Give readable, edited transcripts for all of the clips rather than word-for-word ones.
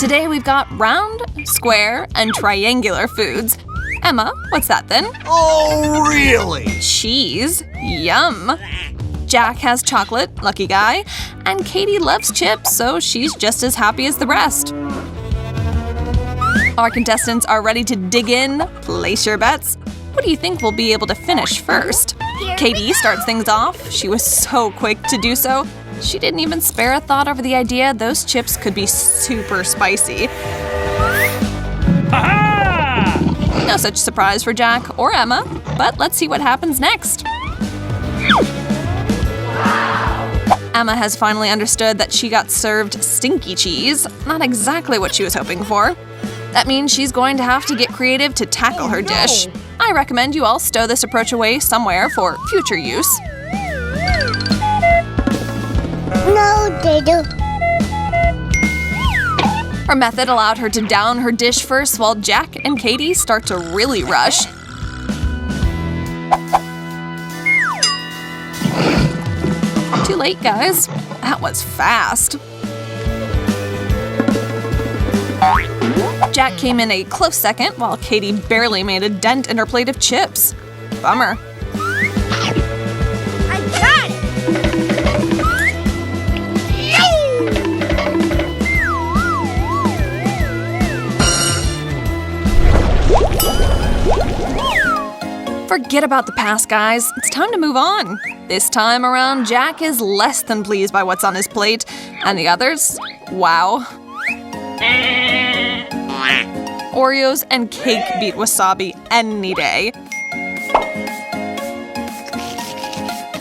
Today we've got round, square, and triangular foods. Emma, what's that then? Oh, really? Cheese. Yum. Jack has chocolate, lucky guy, and Katie loves chips, so she's just as happy as the rest. Our contestants are ready to dig in. Place your bets. What do you think we'll be able to finish first? Katie starts things off. She was so quick to do so. She didn't even spare a thought over the idea those chips could be super spicy. Aha! No such surprise for Jack or Emma, but let's see what happens next. Emma has finally understood that she got served stinky cheese. Not exactly what she was hoping for. That means she's going to have to get creative to tackle her dish. I recommend you all stow this approach away somewhere for future use. No, they do. Her method allowed her to down her dish first while Jack and Katie start to really rush. Too late, guys. That was fast. Jack came in a close second while Katie barely made a dent in her plate of chips. Bummer. I got it! Forget about the past, guys. It's time to move on. This time around, Jack is less than pleased by what's on his plate. And the others? Wow. Oreos and cake beat wasabi any day.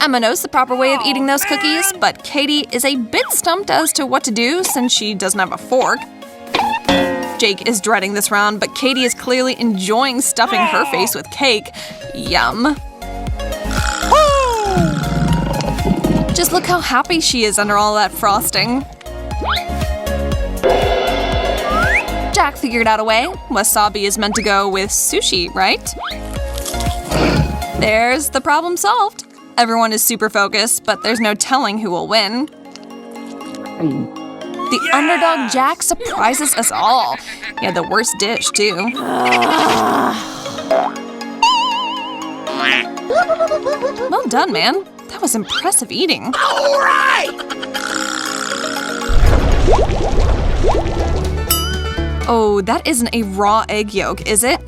Emma knows the proper way of eating those cookies, but Katie is a bit stumped as to what to do since she doesn't have a fork. Jake is dreading this round, but Katie is clearly enjoying stuffing her face with cake. Yum. Just look how happy she is under all that frosting. Jack figured out a way. Wasabi is meant to go with sushi, right? There's the problem solved. Everyone is super focused, but there's no telling who will win. The underdog Jack surprises us all. He had the worst dish, too. Well done, man. That was impressive eating. All right! Oh, that isn't a raw egg yolk, is it?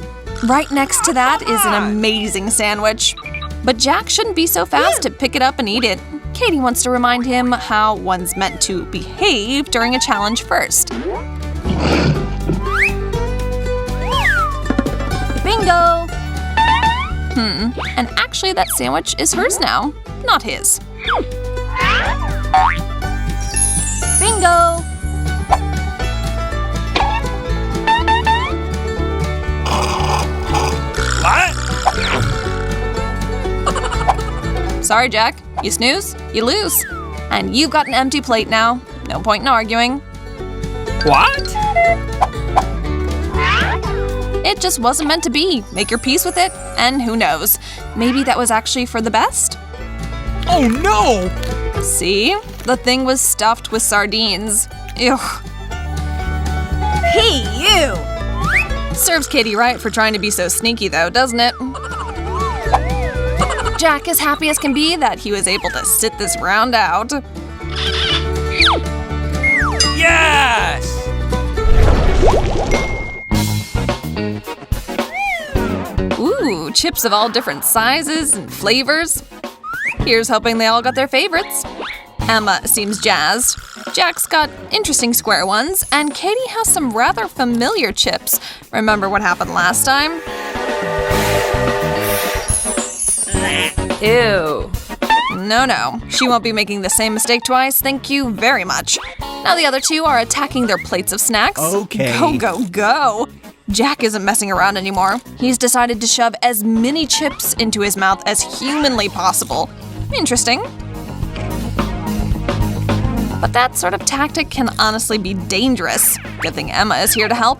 Right next to that is an amazing sandwich. But Jack shouldn't be so fast to pick it up and eat it. Katie wants to remind him how one's meant to behave during a challenge first. Bingo! And actually that sandwich is hers now, not his. Bingo! What? Sorry, Jack. You snooze, you lose. And you've got an empty plate now. No point in arguing. What? It just wasn't meant to be. Make your peace with it, and who knows? Maybe that was actually for the best? Oh no! See? The thing was stuffed with sardines. Ew. Hey, you! Serves Katie right for trying to be so sneaky though, doesn't it? Jack is happy as can be that he was able to sit this round out. Yes! Ooh, chips of all different sizes and flavors. Here's hoping they all got their favorites. Emma seems jazzed. Jack's got interesting square ones, and Katie has some rather familiar chips. Remember what happened last time? Ew. No, she won't be making the same mistake twice, thank you very much. Now the other two are attacking their plates of snacks. Okay. Go! Jack isn't messing around anymore. He's decided to shove as many chips into his mouth as humanly possible. Interesting. But that sort of tactic can honestly be dangerous. Good thing Emma is here to help.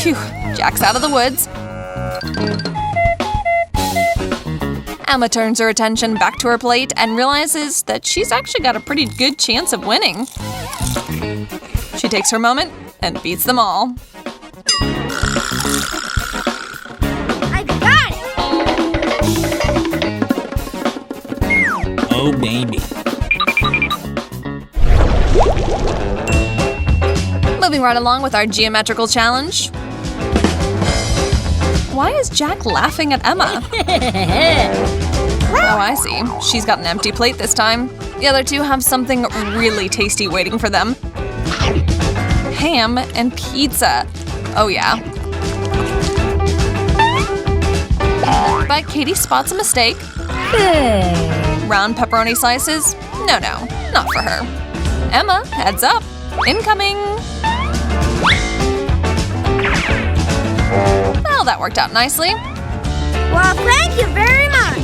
Phew, Jack's out of the woods. Emma turns her attention back to her plate and realizes that she's actually got a pretty good chance of winning. She takes her moment and beats them all. I got it! Oh, baby. Moving right along with our geometrical challenge. Why is Jack laughing at Emma? Oh, I see. She's got an empty plate this time. The other two have something really tasty waiting for them. Ham and pizza. Oh yeah. But Katie spots a mistake. Round pepperoni slices? No, not for her. Emma, heads up. Incoming! Well, that worked out nicely. Well, thank you very much.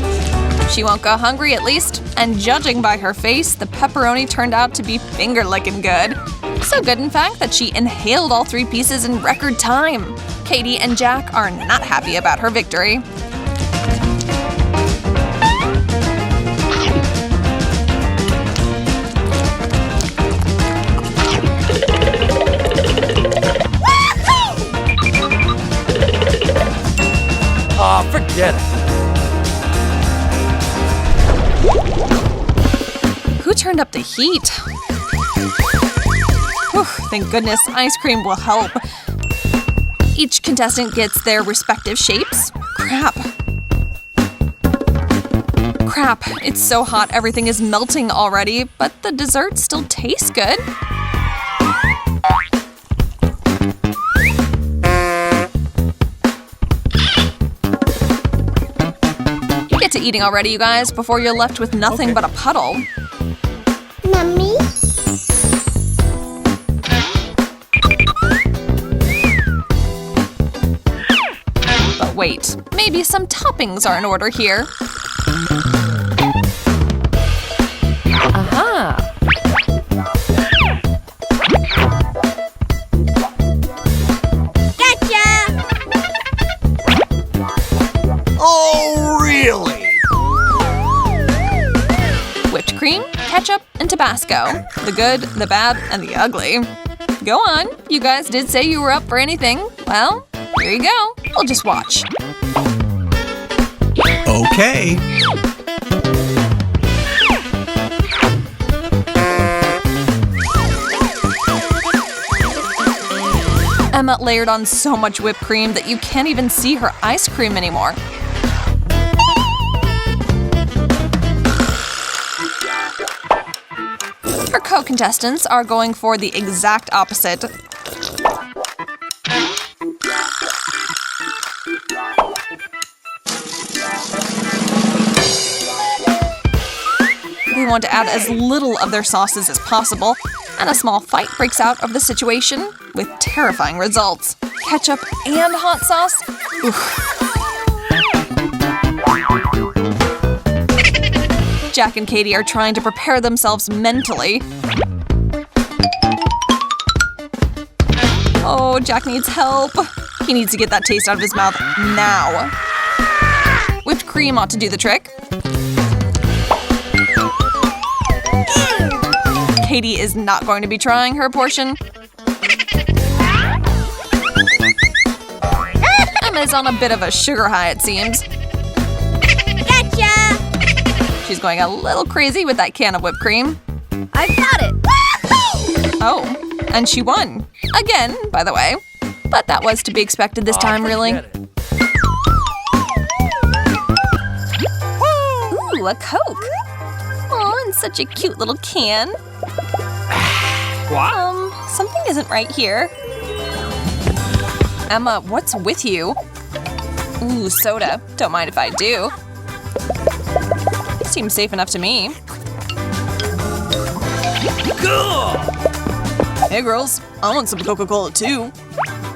She won't go hungry at least, and judging by her face, the pepperoni turned out to be finger-licking good. So good, in fact, that she inhaled all 3 pieces in record time. Katie and Jack are not happy about her victory. Aw, forget it. Who turned up the heat? Whew, thank goodness, ice cream will help. Each contestant gets their respective shapes. Crap, it's so hot everything is melting already, but the dessert still tastes good. Get to eating already, you guys, before you're left with nothing but a puddle. Mommy? But wait, maybe some toppings are in order here. Aha! Gotcha! Oh, really? Whipped cream, ketchup, and Tabasco. The good, the bad, and the ugly. Go on, you guys did say you were up for anything. Well, here you go. We'll just watch. Okay. Emma layered on so much whipped cream that you can't even see her ice cream anymore. Her co-contestants are going for the exact opposite. They want to add as little of their sauces as possible, and a small fight breaks out of the situation with terrifying results. Ketchup and hot sauce? Oof. Jack and Katie are trying to prepare themselves mentally. Oh, Jack needs help. He needs to get that taste out of his mouth now. Whipped cream ought to do the trick. Katie is not going to be trying her portion. Emma's on a bit of a sugar high, it seems. Gotcha! She's going a little crazy with that can of whipped cream. I got it! Oh, and she won. Again, by the way. But that was to be expected this time, really. Forget it. Ooh, a Coke. Aw, and such a cute little can. What? Something isn't right here. Emma, what's with you? Ooh, soda. Don't mind if I do. Seems safe enough to me. Hey girls, I want some Coca-Cola too.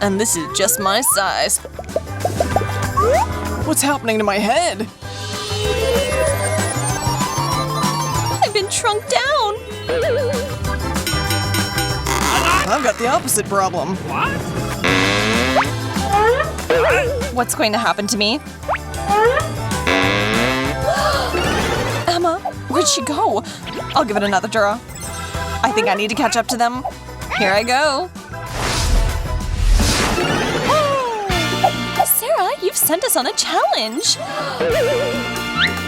And this is just my size. What's happening to my head? I've been shrunk down. I've got the opposite problem. What? What's going to happen to me? Where'd she go? I'll give it another draw. I think I need to catch up to them. Here I go. Sarah, you've sent us on a challenge.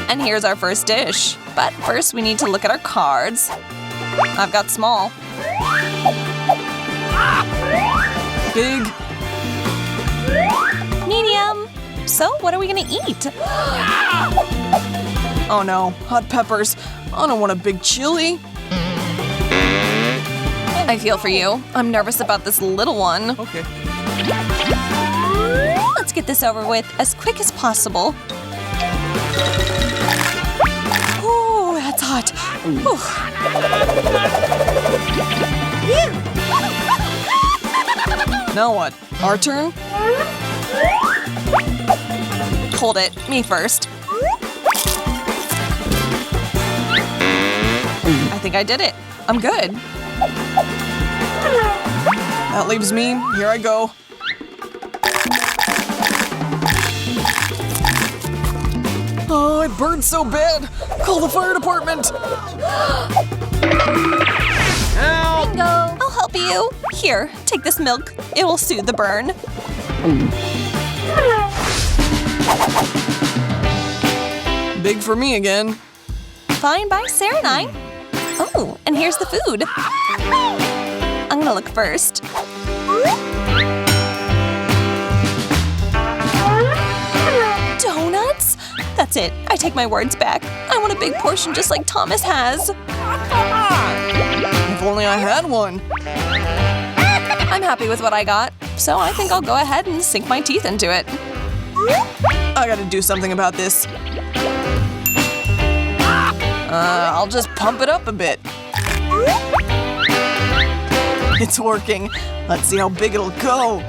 And here's our first dish. But first we need to look at our cards. I've got small. Big. Medium. So what are we gonna eat? Oh no, hot peppers. I don't want a big chili. I feel for you. I'm nervous about this little one. Okay. Let's get this over with as quick as possible. Ooh, that's hot. Ooh. Now what? Our turn? Hold it. Me first. I think I did it. I'm good. That leaves me. Here I go. Oh, it burned so bad. Call the fire department. Bingo. I'll help you. Here, take this milk. It will soothe the burn. Big for me again. Fine by Sarah and I. Oh, and here's the food. I'm gonna look first. Donuts? That's it. I take my words back. I want a big portion just like Thomas has. If only I had one. I'm happy with what I got, so I think I'll go ahead and sink my teeth into it. I gotta do something about this. I'll just pump it up a bit. It's working. Let's see how big it'll go.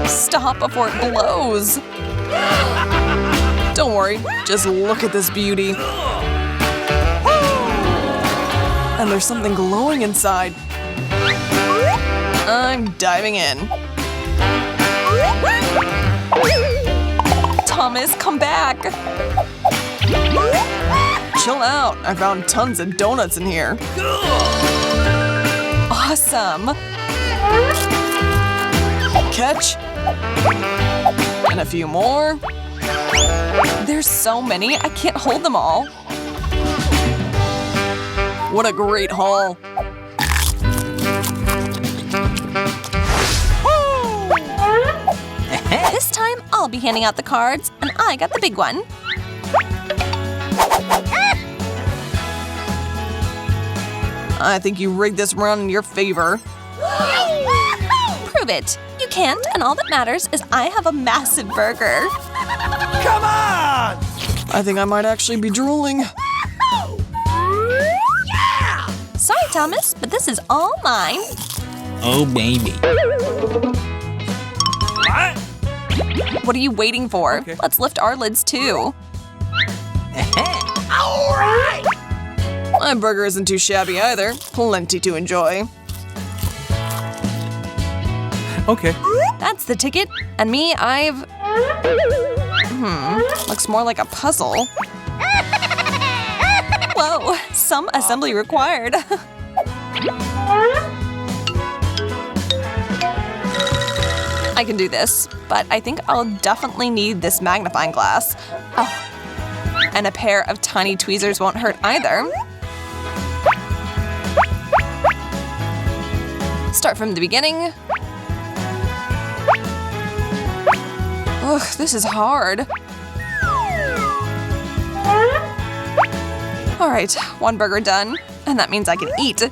Stop before it blows. Don't worry, just look at this beauty. And there's something glowing inside. I'm diving in. Thomas, come back. Chill out. I found tons of donuts in here. Awesome. Catch. And a few more. There's so many, I can't hold them all. What a great haul. This time, I'll be handing out the cards, and I got the big one. I think you rigged this round in your favor. Prove it. You can't, and all that matters is I have a massive burger. Come on! I think I might actually be drooling. Sorry, Thomas, but this is all mine. Oh, baby. What? What are you waiting for? Okay. Let's lift our lids too. All right! My burger isn't too shabby either. Plenty to enjoy. Okay. That's the ticket. And me, I've… Looks more like a puzzle. Whoa, some assembly required. I can do this, but I think I'll definitely need this magnifying glass. Oh, and a pair of tiny tweezers won't hurt either. Start from the beginning. Ugh, this is hard. All right, one burger done, and that means I can eat. Okay.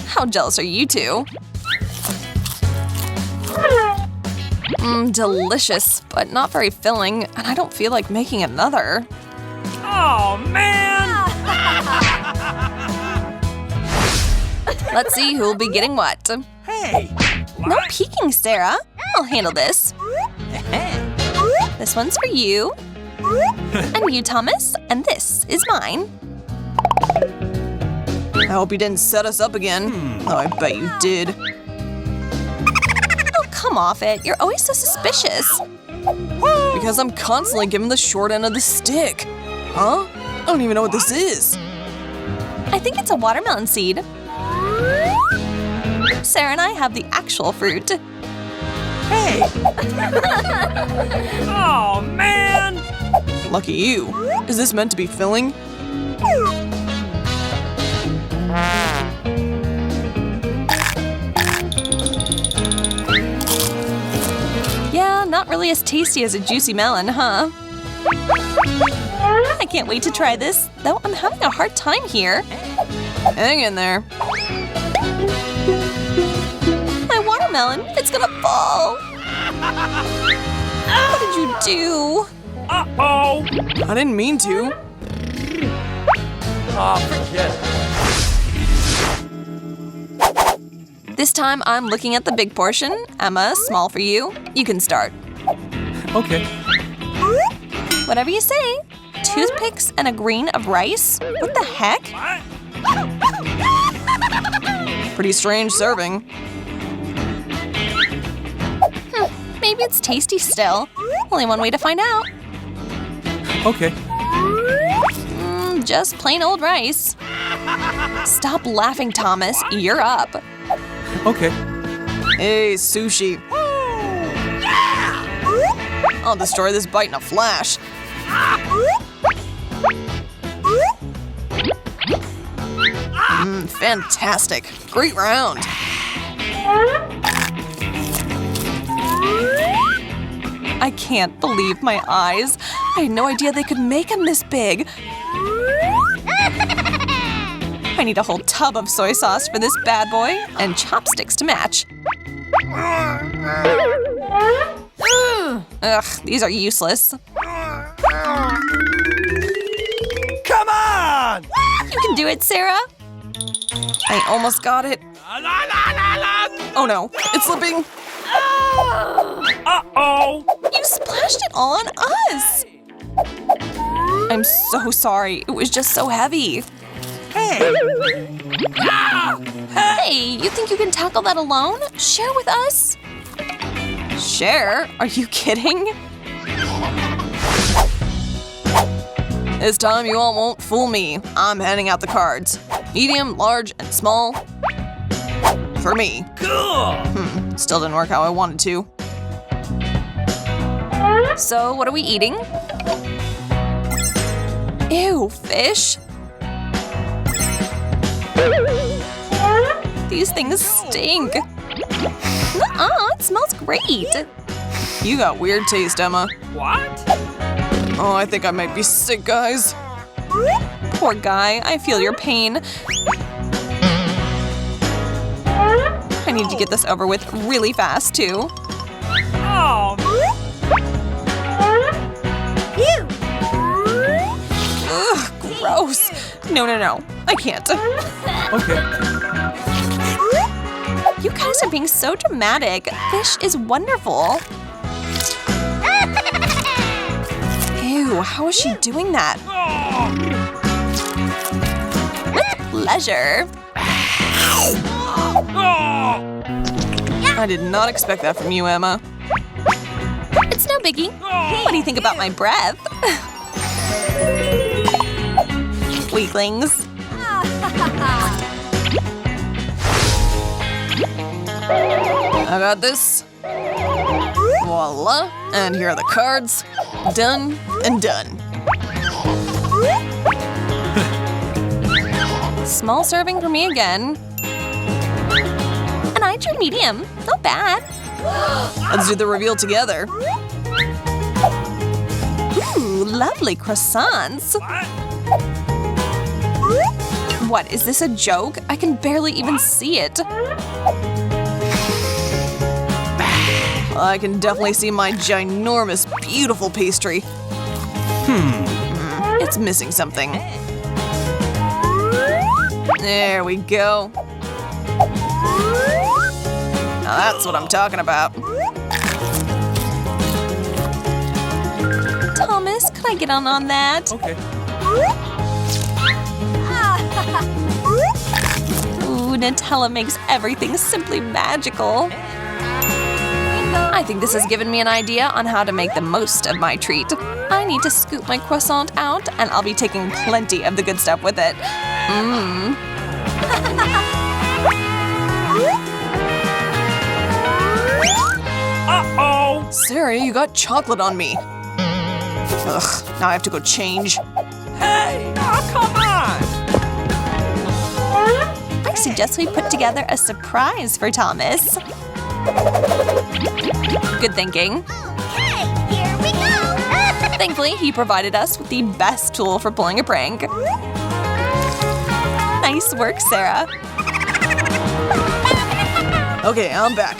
How jealous are you two? Delicious, but not very filling, and I don't feel like making another. Oh, man! Let's see who'll be getting what. Hey! No peeking, Sarah. I'll handle this. This one's for you. And you, Thomas. And this is mine. I hope you didn't set us up again. Oh, I bet you did. Oh, come off it. You're always so suspicious. Because I'm constantly given the short end of the stick. Huh? I don't even know what this is. I think it's a watermelon seed. Sarah and I have the actual fruit. Hey! Oh, man! Lucky you. Is this meant to be filling? Yeah, not really as tasty as a juicy melon, huh? I can't wait to try this, though I'm having a hard time here. Hang in there. My watermelon, it's gonna fall! What did you do? Uh-oh! I didn't mean to. Oh, forget it. This time I'm looking at the big portion. Emma, small for you. You can start. Okay. Whatever you say. Toothpicks and a grain of rice? What the heck? Pretty strange serving. Maybe it's tasty still. Only one way to find out. Okay. Just plain old rice. Stop laughing, Thomas. You're up. Okay. Hey, Sushi. I'll destroy this bite in a flash. Fantastic. Great round. I can't believe my eyes. I had no idea they could make him this big. I need a whole tub of soy sauce for this bad boy and chopsticks to match. Ugh, these are useless. Come on! You can do it, Sarah. I almost got it. Oh no, it's slipping. Uh-oh! You splashed it all on us. I'm so sorry. It was just so heavy. Hey! Hey, you think you can tackle that alone? Share with us? Share? Are you kidding? This time you all won't fool me. I'm handing out the cards. Medium, large, and small. For me. Cool! Still didn't work how I wanted to. So, what are we eating? Ew, fish? These things stink. Nuh-uh, it smells great. You got weird taste, Emma. What? Oh, I think I might be sick, guys. Poor guy, I feel your pain. I need to get this over with really fast, too. Oh! Ugh, gross. No, I can't. Okay. You guys are being so dramatic. Fish is wonderful. Ew, how is she doing that? With pleasure. I did not expect that from you, Emma. It's no biggie. What do you think about my breath? Weaklings. I got this. Voila. And here are the cards. Done and done. Small serving for me again. And I drew medium. Not bad. Let's do the reveal together. Ooh, lovely croissants. What, is this a joke? I can barely even see it. I can definitely see my ginormous, beautiful pastry. It's missing something. There we go. Now that's what I'm talking about. Thomas, could I get on that? Okay. Ooh, Nutella makes everything simply magical. I think this has given me an idea on how to make the most of my treat. I need to scoop my croissant out, and I'll be taking plenty of the good stuff with it. Mmm. Uh-oh! Sarah, you got chocolate on me. Ugh, now I have to go change. Hey! Oh, come on! I suggest we put together a surprise for Thomas. Good thinking. Okay, here we go. Thankfully, he provided us with the best tool for pulling a prank. Nice work, Sarah. Okay, I'm back.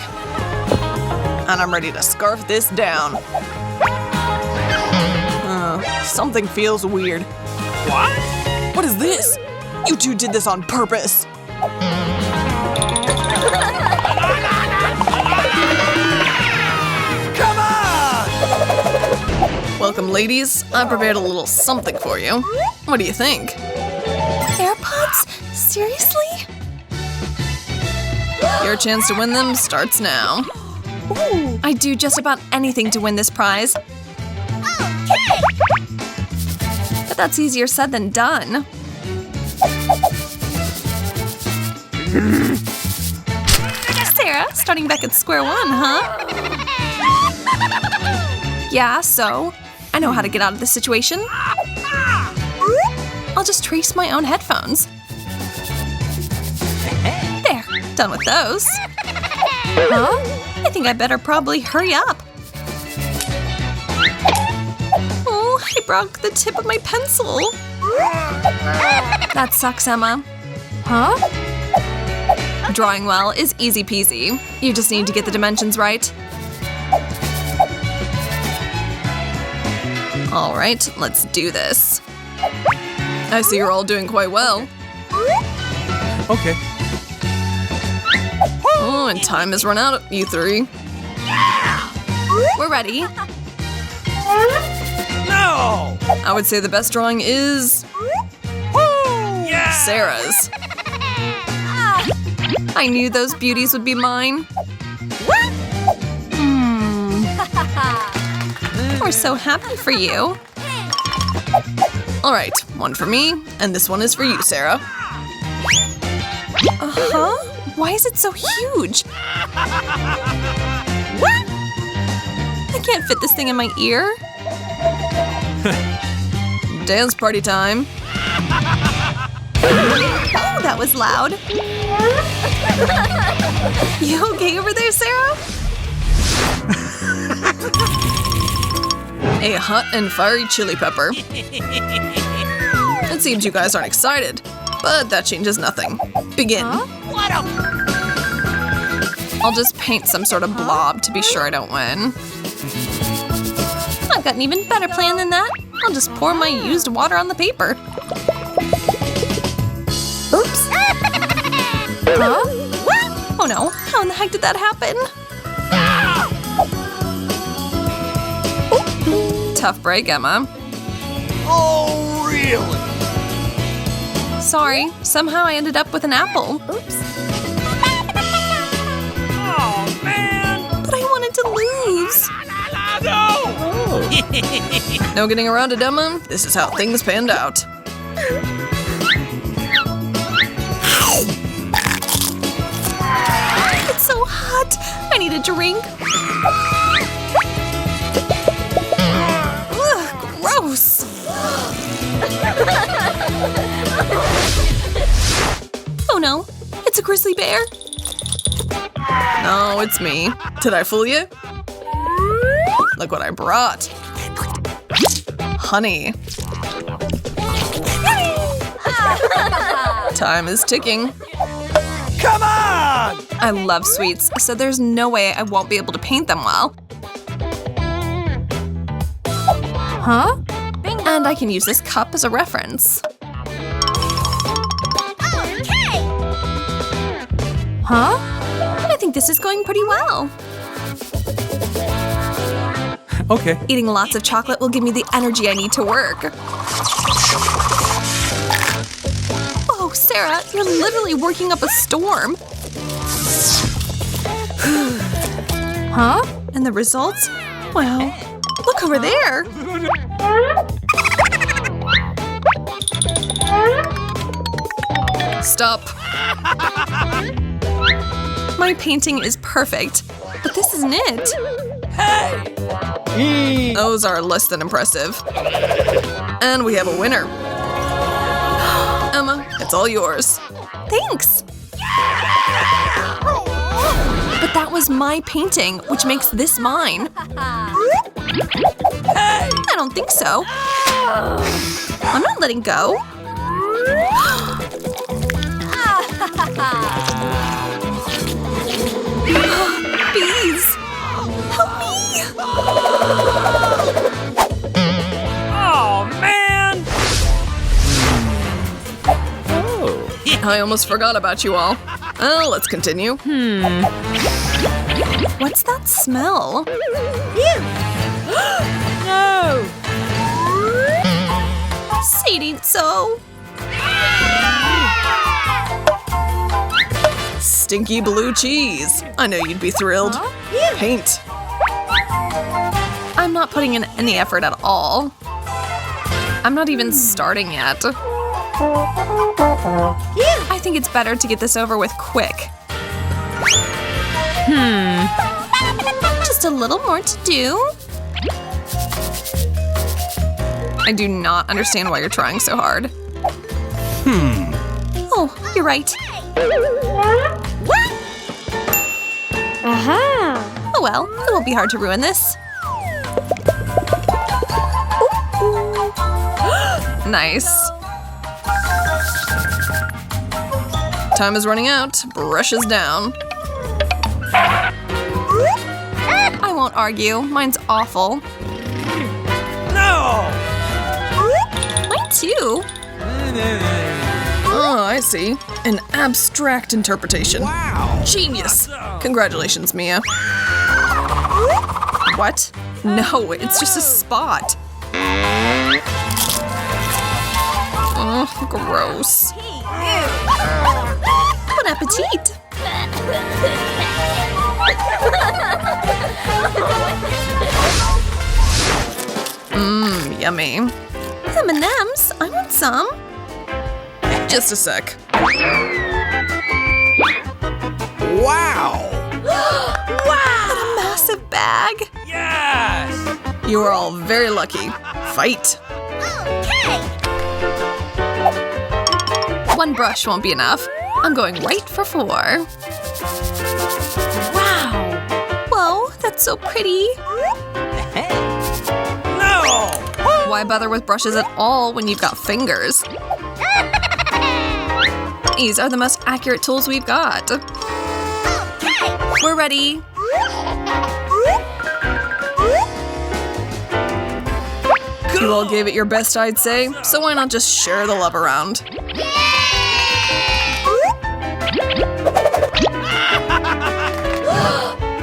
And I'm ready to scarf this down. Something feels weird. What? What is this? You two did this on purpose. Come on! Welcome, ladies. I prepared a little something for you. What do you think? Airpods? Seriously? Your chance to win them starts now. Ooh. I'd do just about anything to win this prize. Okay. But that's easier said than done. Sarah, starting back at square one, huh? Yeah, so? I know how to get out of this situation. I'll just trace my own headphones. There, done with those. Huh? I think I better probably hurry up. Oh, I broke the tip of my pencil. That sucks, Emma. Huh? Drawing well is easy peasy. You just need to get the dimensions right. All right, let's do this. I see you're all doing quite well. Okay. Oh, and time has run out, you three. We're ready. No! I would say the best drawing is Yeah! Sarah's. I knew those beauties would be mine. We're so happy for you. All right, one for me, and this one is for you, Sarah. Uh-huh. Why is it so huge? I can't fit this thing in my ear. Dance party time. Oh, that was loud. You okay over there, Sarah? A hot and fiery chili pepper. It seems you guys aren't excited, but that changes nothing. Begin. What a... I'll just paint some sort of blob to be sure I don't win. I've got an even better plan than that. I'll just pour my used water on the paper. Oops. Huh? Oh no, how in the heck did that happen? Tough break, Emma. Oh, really? Sorry, somehow I ended up with an apple. Oops. Oh, man! But I wanted to lose. No! No getting around it, Emma. This is how things panned out. It's so hot. I need a drink. Ugh, gross. Oh no, it's a grizzly bear. No, it's me. Did I fool you? Look what I brought. Honey. Time is ticking. Come on! I love sweets, so there's no way I won't be able to paint them well. Huh? And I can use this cup as a reference. Okay. Huh? I think this is going pretty well. Okay. Eating lots of chocolate will give me the energy I need to work. Oh, Sarah, you're literally working up a storm. Huh? And the results? Wow. Look over there! Stop. My painting is perfect, but this isn't it. Hey! Those are less than impressive. And we have a winner. Emma, it's all yours. Thanks. But that was my painting, which makes this mine. I don't think so. I'm not letting go. Bees! Help me! Oh, man! I almost forgot about you all. Oh, let's continue. What's that smell? No! Say it ain't so. Stinky blue cheese. I know you'd be thrilled. Paint. I'm not putting in any effort at all. I'm not even starting yet. I think it's better to get this over with quick. Just a little more to do. I do not understand why you're trying so hard. Oh, you're right. Oh well, it won't be hard to ruin this. Nice. Time is running out. Brushes down. I won't argue. Mine's awful. No! Mine too. Oh, I see. An abstract interpretation. Wow! Genius. Congratulations, Mia. What? No, it's just a spot. Oh, gross. Bon appetit. Yummy. M&Ms, I want some. Just a sec. Wow! Wow! What a massive bag. Yes! You are all very lucky. Fight. Okay. One brush won't be enough. I'm going right for 4. Wow! Whoa, that's so pretty. No! Why bother with brushes at all when you've got fingers? These are the most accurate tools we've got. Okay. We're ready. You all gave it your best, I'd say, so why not just share the love around?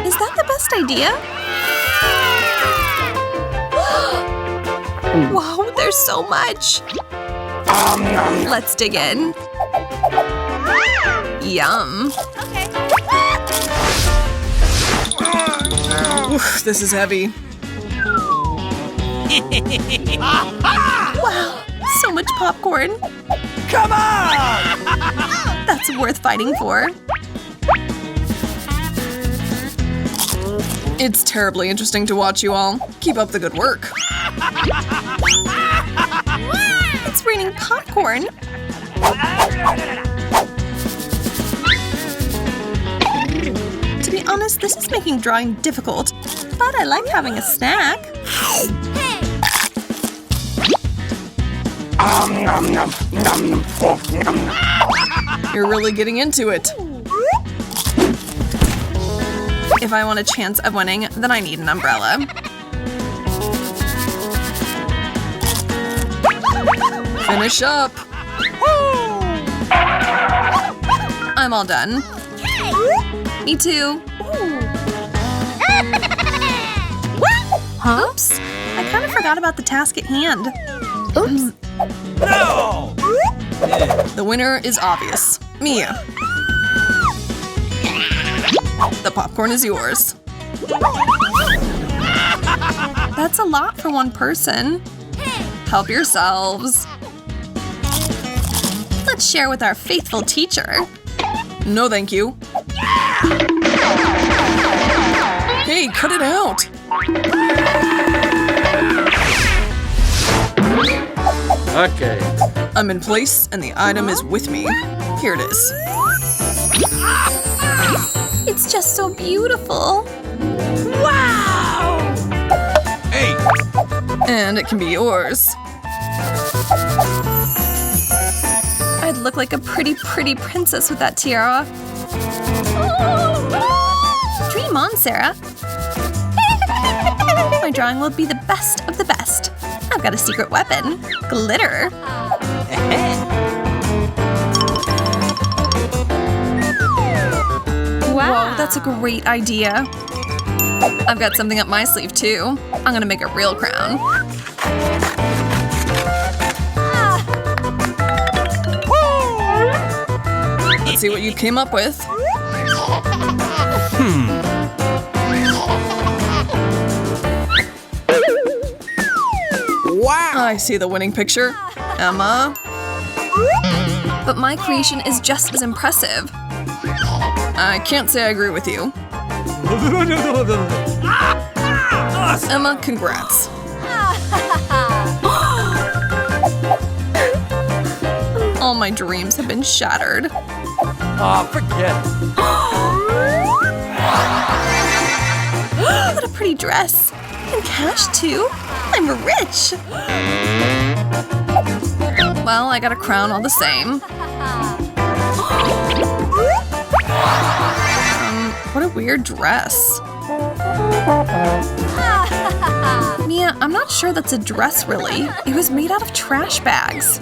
Is that the best idea? Wow, there's so much. Let's dig in. Yum. Okay. Oof, this is heavy. Wow, so much popcorn. Come on! That's worth fighting for. It's terribly interesting to watch you all. Keep up the good work. It's raining popcorn. To be honest, this is making drawing difficult, but I like having a snack. You're really getting into it. If I want a chance of winning, then I need an umbrella. Finish up. I'm all done. Me too. Oops. I kind of forgot about the task at hand. Oops. No! The winner is obvious. Mia. The popcorn is yours. That's a lot for one person. Help yourselves. Let's share with our faithful teacher. No, thank you. Hey, cut it out. Okay. I'm in place, and the item is with me. Here it is. It's just so beautiful. Wow! Hey! And it can be yours. I'd look like a pretty princess with that tiara. Dream on, Sarah. My drawing will be the best of the best. I've got a secret weapon. Glitter. Wow, that's a great idea. I've got something up my sleeve, too. I'm gonna make a real crown. Let's see what you came up with. Wow! I see the winning picture. Emma. But my creation is just as impressive. I can't say I agree with you. Emma, congrats. All my dreams have been shattered. Aw, forget it. What a pretty dress. And cash, too. I'm rich. Well, I got a crown all the same. What a weird dress. Mia, I'm not sure that's a dress, really. It was made out of trash bags.